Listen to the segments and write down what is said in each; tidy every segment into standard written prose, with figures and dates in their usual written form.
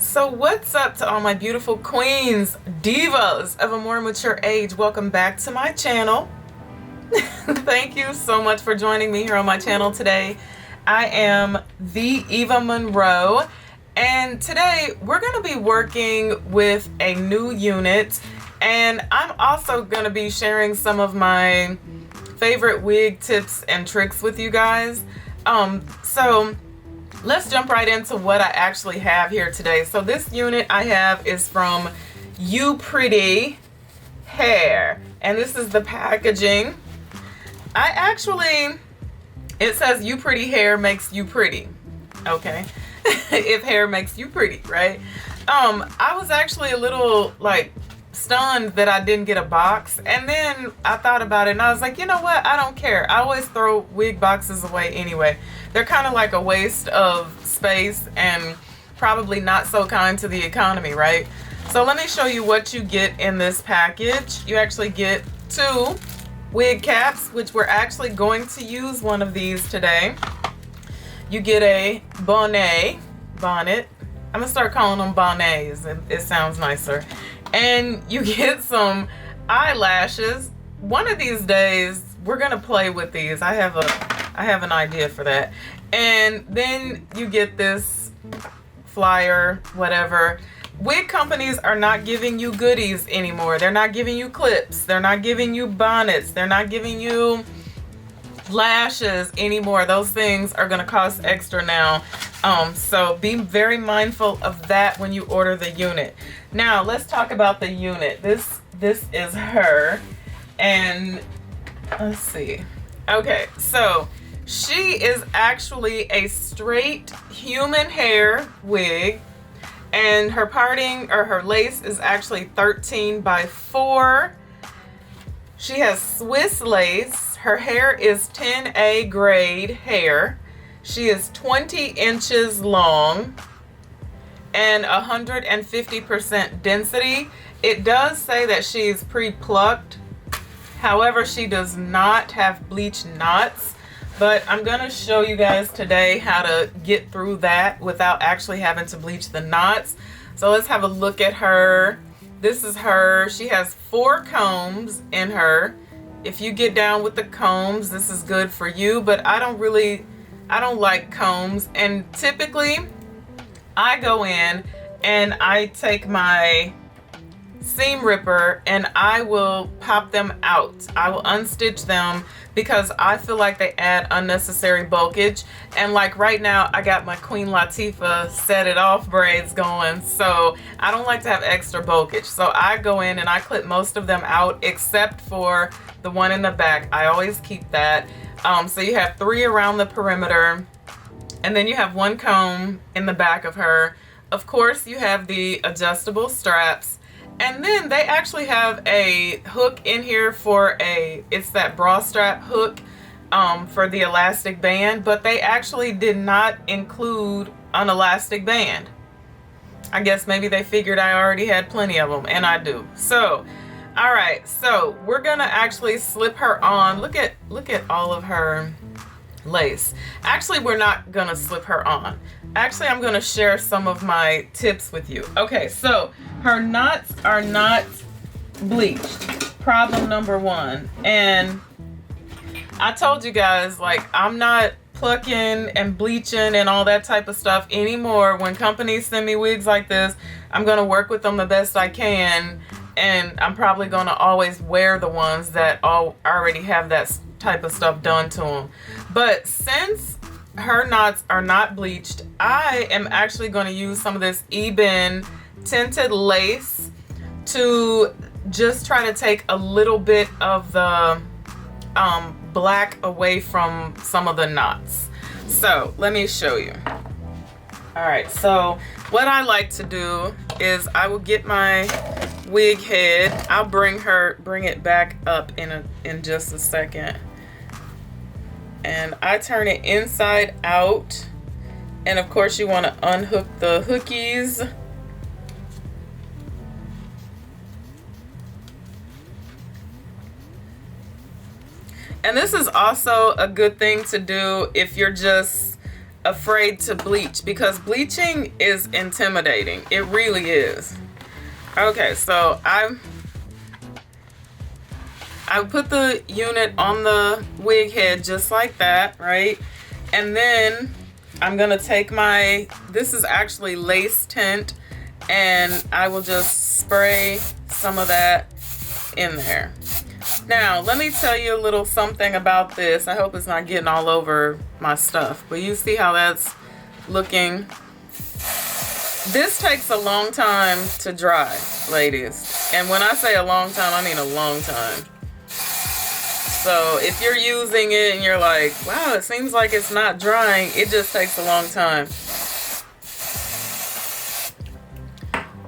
So what's up to all my beautiful queens, divas of a more mature age? Welcome back to my channel. Thank you so much for joining me here on my channel today. I am the Eva Monroe, and today we're going to be working with a new unit, and I'm also going to be sharing some of my favorite wig tips and tricks with you guys. So let's jump right into what I actually have here today. So this unit I have is from Upretty Hair, and this is the packaging. It says you pretty hair makes you pretty. Okay. If hair makes you pretty, right? I was actually a little like stunned that I didn't get a box, and then I thought about it and I was like, you know what, I don't care. I always throw wig boxes away anyway. They're kind of like a waste of space and probably not so kind to the economy, right? So let me show you what you get in this package. You actually get 2 wig caps, which we're actually going to use one of these today. You get a bonnet. I'm gonna start calling them bonnets. It sounds nicer. And you get some eyelashes. One of these days we're gonna play with these. I have an idea for that. And then you get this flyer, whatever. Wig companies are not giving you goodies anymore. They're not giving you clips. They're not giving you bonnets. They're not giving you lashes anymore. Those things are gonna cost extra now. So be very mindful of that when you order the unit. Now let's talk about the unit. This is her, and let's see. Okay, so she is actually a straight human hair wig, and her parting or her lace is actually 13 by 4. She has Swiss lace. Her hair is 10A grade hair. She is 20 inches long and 150% density. It does say that she's pre-plucked. However, she does not have bleached knots, but I'm gonna show you guys today how to get through that without actually having to bleach the knots. So let's have a look at her. This is her. She has 4 combs in her. If you get down with the combs, this is good for you, but I don't like combs. And typically I go in and I take my seam ripper and I will pop them out. I will unstitch them because I feel like they add unnecessary bulkage. And like right now I got my Queen Latifah set it off braids going, so I don't like to have extra bulkage. So I go in and I clip most of them out except for the one in the back. I always keep that. So you have 3 around the perimeter, and then you have 1 comb in the back of her. Of course, you have the adjustable straps, and then they actually have a hook in here for it's that bra strap hook for the elastic band, but they actually did not include an elastic band. I guess maybe they figured I already had plenty of them, and I do. So all right, so we're gonna actually slip her on. Look at all of her lace. Actually, we're not gonna slip her on. Actually, I'm gonna share some of my tips with you. Okay, so her knots are not bleached. Problem number 1. And I told you guys, like, I'm not plucking and bleaching and all that type of stuff anymore. When companies send me wigs like this, I'm gonna work with them the best I can. And I'm probably going to always wear the ones that already have that type of stuff done to them. But since her knots are not bleached, I am actually going to use some of this Ebin tinted lace to just try to take a little bit of the black away from some of the knots. So let me show you. All right, so what I like to do is I will get my wig head. I'll bring it back up in just a second. And I turn it inside out. And of course you want to unhook the hookies. And this is also a good thing to do if you're just afraid to bleach, because bleaching is intimidating. It really is. Okay, so I put the unit on the wig head just like that, right? And then I'm gonna take my, this is actually lace tint, and I will just spray some of that in there. Now, let me tell you a little something about this. I hope it's not getting all over my stuff, but you see how that's looking? This takes a long time to dry, ladies. And when I say a long time, I mean a long time. So if you're using it and you're like, wow, it seems like it's not drying, it just takes a long time.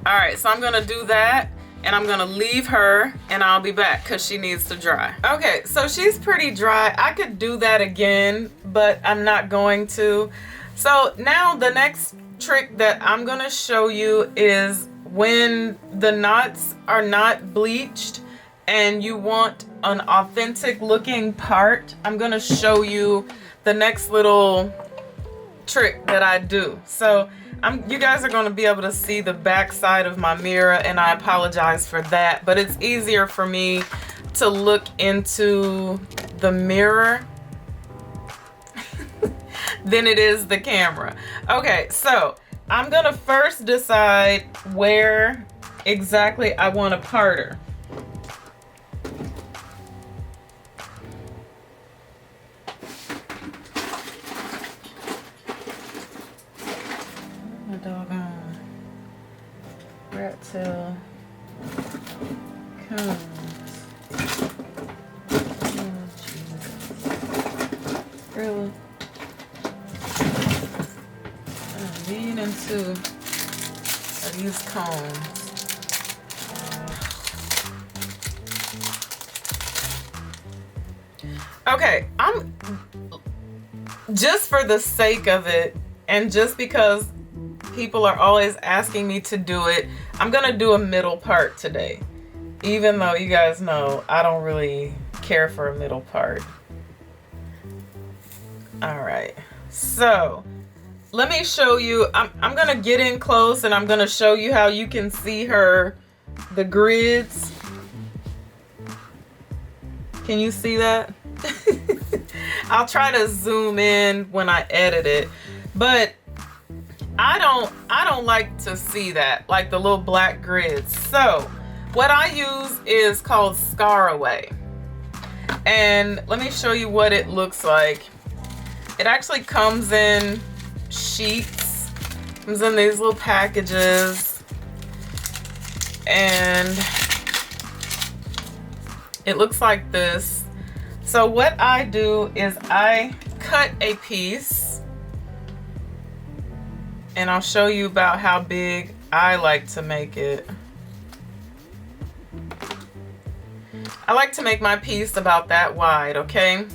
All right, so I'm gonna do that, and I'm gonna leave her, and I'll be back because she needs to dry. Okay, so she's pretty dry. I could do that again, but I'm not going to. So now the next trick that I'm gonna show you is when the knots are not bleached and you want an authentic looking part, I'm gonna show you the next little trick that I do. So you guys are gonna be able to see the back side of my mirror, and I apologize for that, but it's easier for me to look into the mirror than it is the camera. Okay, so I'm gonna first decide where exactly I want to part her. My doggone rat tail cones. Oh, Jesus. Really? I'm leaning into these cones. Okay, I'm just for the sake of it, and just because people are always asking me to do it, I'm gonna do a middle part today, even though you guys know I don't really care for a middle part. All right, so let me show you. I'm gonna get in close, and I'm gonna show you how you can see the grids. Can you see that? I'll try to zoom in when I edit it, but I don't like to see that, like the little black grids. So what I use is called Scar Away, and let me show you what it looks like. It actually comes in sheets, comes in these little packages, and it looks like this. So what I do is I cut a piece, and I'll show you about how big I like to make it. I like to make my piece about that wide, okay?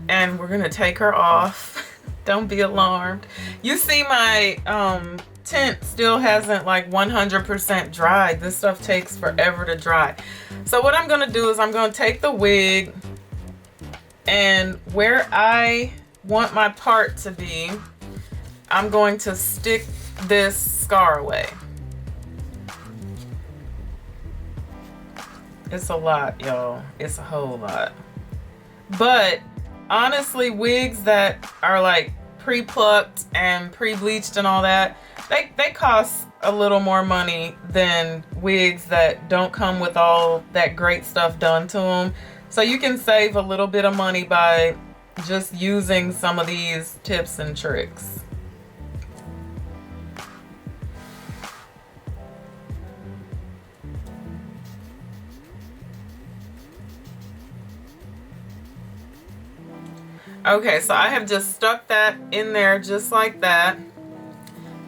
And we're gonna take her off. Don't be alarmed. You see my tint still hasn't like 100% dried. This stuff takes forever to dry. So what I'm gonna do is I'm gonna take the wig, and where I want my part to be, I'm going to stick this Scar Away. It's a lot, y'all. It's a whole lot. But honestly, wigs that are like pre-plucked and pre-bleached and all that, they cost a little more money than wigs that don't come with all that great stuff done to them. So you can save a little bit of money by just using some of these tips and tricks. Okay, so I have just stuck that in there just like that,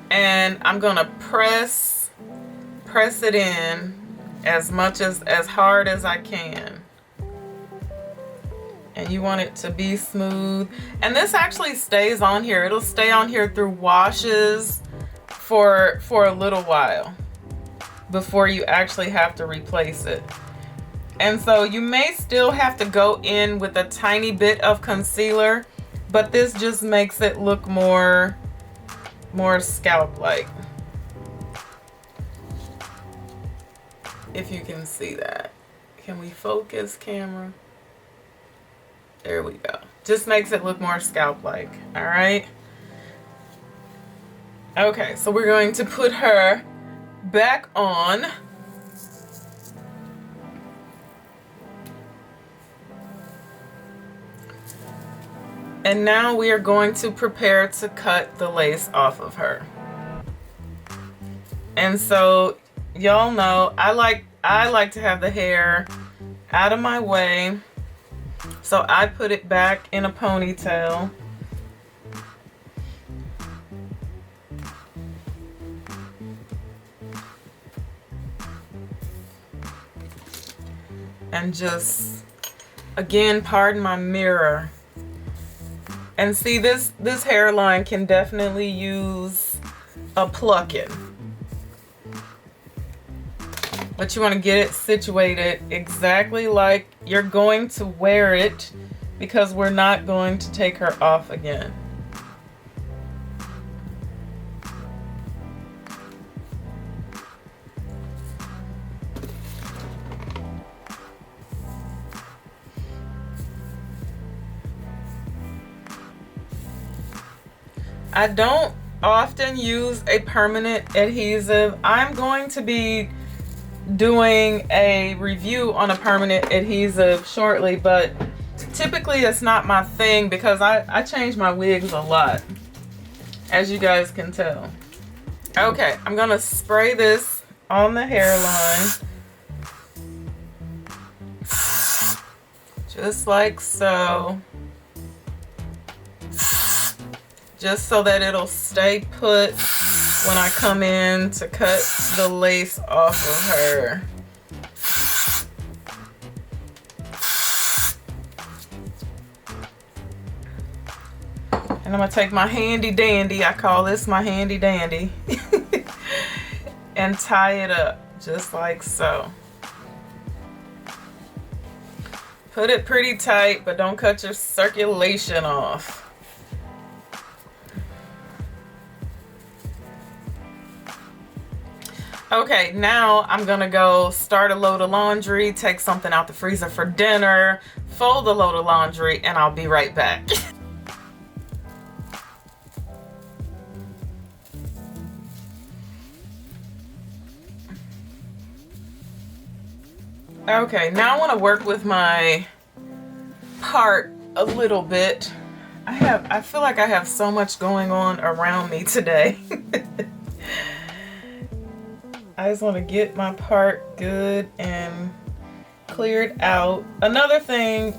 and I'm gonna press it in as hard as I can. And you want it to be smooth, and this actually stays on here. It'll stay on here through washes for a little while before you actually have to replace it. And so you may still have to go in with a tiny bit of concealer but this just makes it look more scalp-like. If you can see that. Can we focus, camera? There we go. Just makes it look more scalp-like. All right. Okay, so we're going to put her back on. And now we are going to prepare to cut the lace off of her. And so y'all know I like to have the hair out of my way. So I put it back in a ponytail. And just, again, pardon my mirror. And see, this hairline can definitely use a plucking. But you want to get it situated exactly like you're going to wear it, because we're not going to take her off again. I don't often use a permanent adhesive. I'm going to be doing a review on a permanent adhesive shortly, but typically it's not my thing because I change my wigs a lot, as you guys can tell. Okay, I'm gonna spray this on the hairline. Just like so. Just so that it'll stay put when I come in to cut the lace off of her. And I'm gonna take my handy dandy, I call this my handy dandy, and tie it up just like so. Put it pretty tight, but don't cut your circulation off. Okay, now I'm gonna go start a load of laundry, take something out the freezer for dinner, fold a load of laundry, and I'll be right back. Okay, now I want to work with my part a little bit. I feel like I have so much going on around me today. I just want to get my part good and cleared out. Another thing,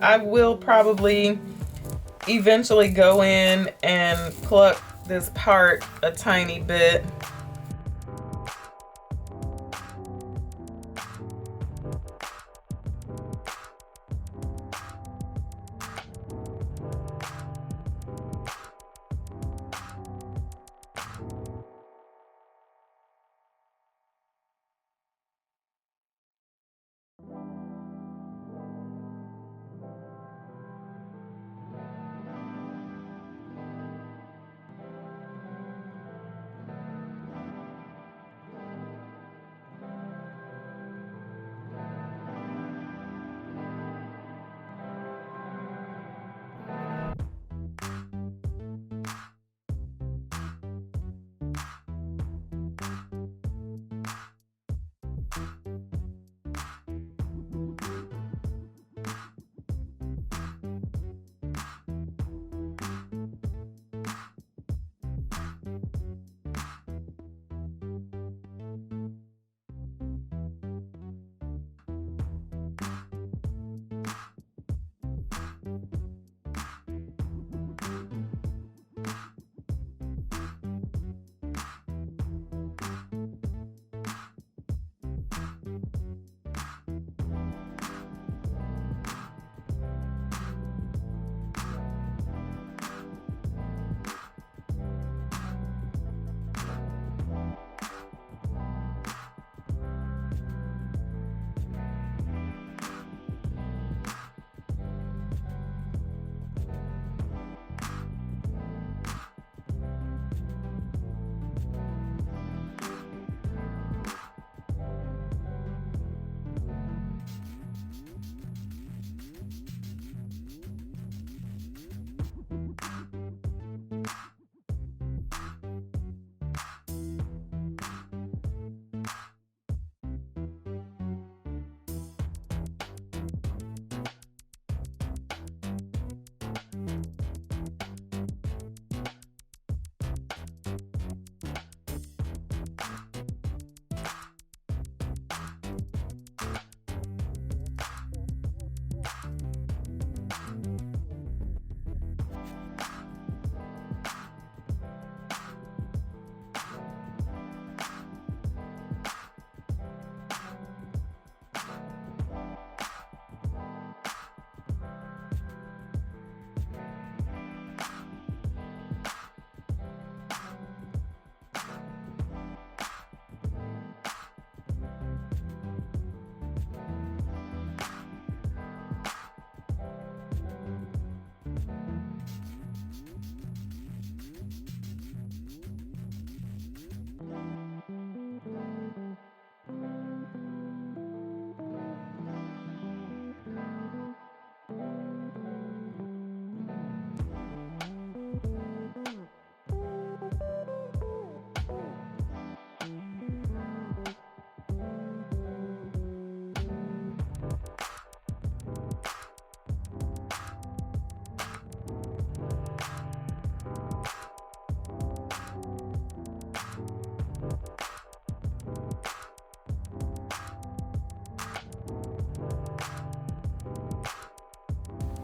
I will probably eventually go in and pluck this part a tiny bit.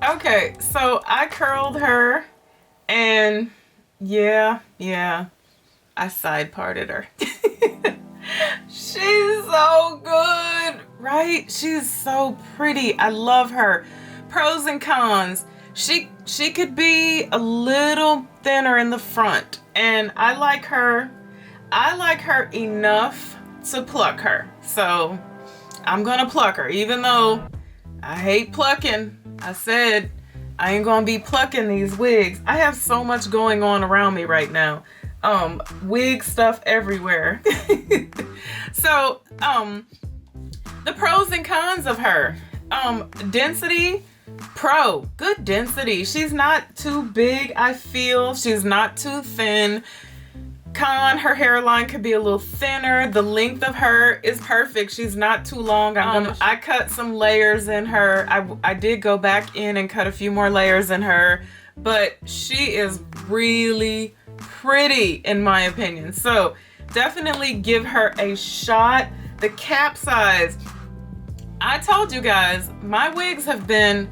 Okay, so I curled her and yeah, I side parted her. She's so good, right? She's so pretty. I love her. Pros and cons. She could be a little thinner in the front, and I like her. I like her enough to pluck her. So I'm gonna pluck her, even though I hate plucking. I said I ain't gonna be plucking these wigs. I have so much going on around me right now. Wig stuff everywhere. So, the pros and cons of her. Density, pro, good density. She's not too big, I feel. She's not too thin. Con, her hairline could be a little thinner. The length of her is perfect. She's not too long. I cut some layers in her. I did go back in and cut a few more layers in her, but she is really pretty in my opinion. So definitely give her a shot. The cap size, I told you guys, my wigs have been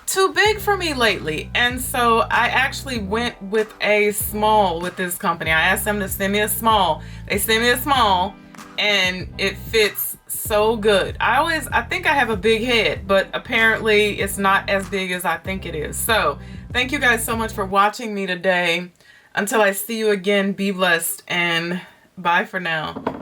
too big for me lately, and so I actually went with a small with this company. I asked them to send me a small. They sent me a small and it fits so good. I think I have a big head, but apparently it's not as big as I think it is. So thank you guys so much for watching me today. Until I see you again, be blessed and bye for now.